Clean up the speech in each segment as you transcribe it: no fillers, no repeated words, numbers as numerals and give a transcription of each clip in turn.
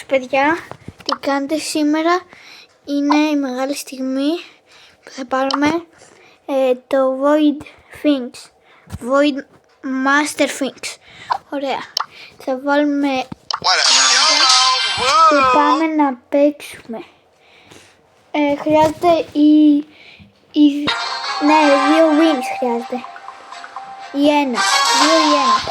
παιδιά, τι κάνετε σήμερα? Είναι η μεγάλη στιγμή που θα πάρουμε το Void Sphinx, Void Master Sphinx. Ωραία, θα βάλουμε και πάμε να παίξουμε. Χρειάζεται ναι, 2 wins χρειάζεται. Ή 1, 2 ή 1.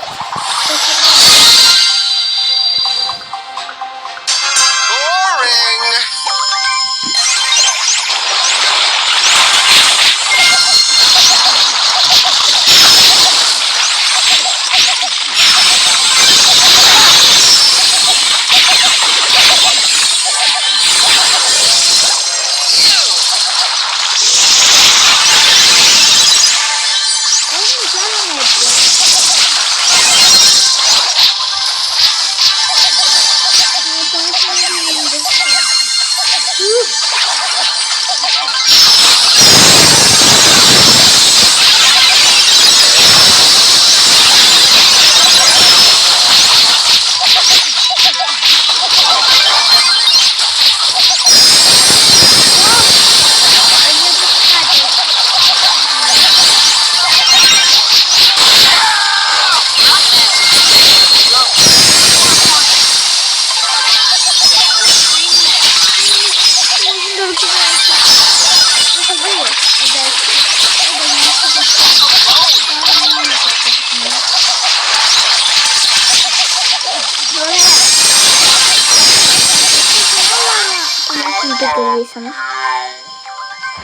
Το κερδίσαμε.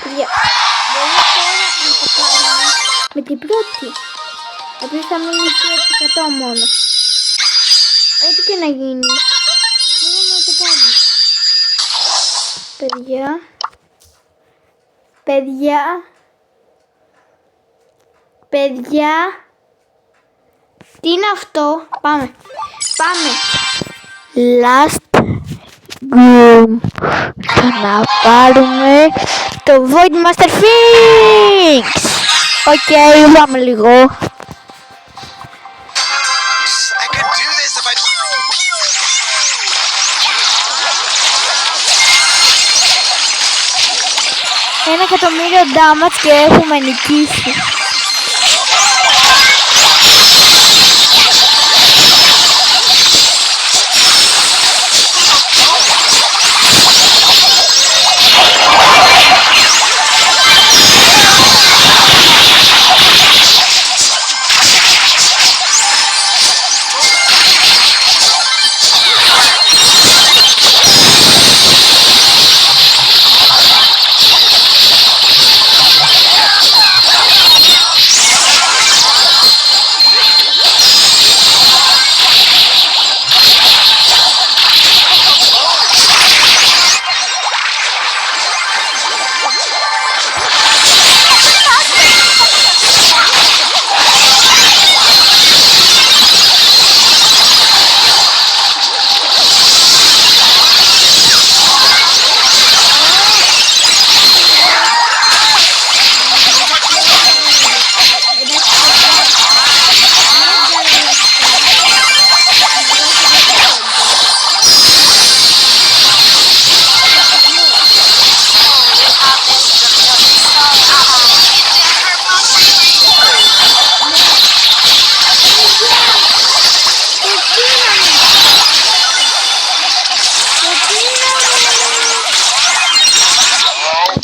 Παιδιά, μπορούμε τώρα να το πάρουμε με την πρώτη. Επειδή θα μείνει 2% μόνο. Ό,τι και να γίνει, μπορούμε να το πάρουμε. Παιδιά, τι είναι αυτό? Πάμε. Last room. Θα να πάρουμε το Void Master Sphinx. Οκ, πάμε λίγο. Ένα εκατομμύριο damage και έχουμε νικήσει.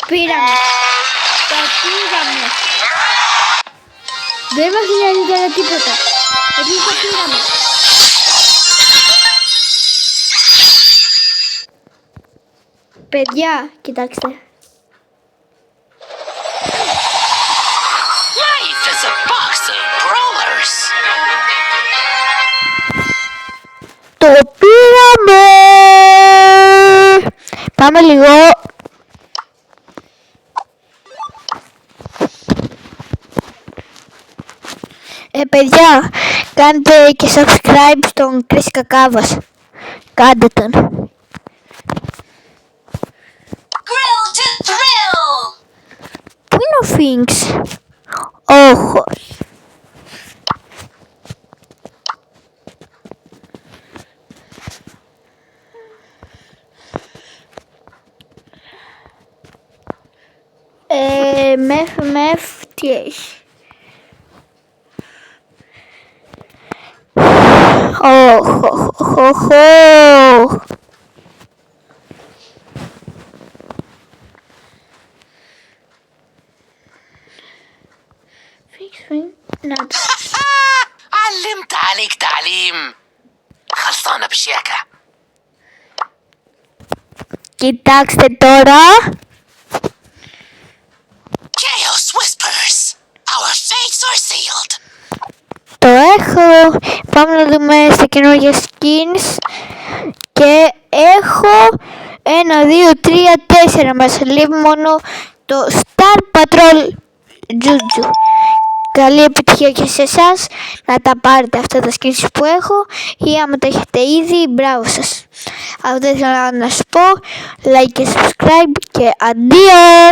Πήραμε. Δεν μας νοιάζει τώρα τίποτα. Εμείς το πήραμε. Παιδιά, κοιτάξτε. Life is a box of brawlers. Το πήραμε. Πάμε λίγο. Παιδιά, κάντε και subscribe στον Κρίς Κακάβας. Κάντε τον. Grill to thrill. Πού είναι ο Sphinx? Όχι. MF, τι έχει. Να το. علمت عليك تعليم. خلصانة بشياكة. Κοιτάξτε τώρα. Chaos whispers. Our fates are sealed. Το έχω. Πάμε να δούμε στα καινούργια skins. Και έχω 1, 2, 3, 4 μέσα. Λείπει μόνο το Star Patrol Juju. Καλή επιτυχία και σε εσάς να τα πάρετε αυτά τα skins που έχω, ή άμα τα έχετε ήδη, μπράβο σας. Αυτό ήθελα να σας πω. Like και subscribe και αντίο.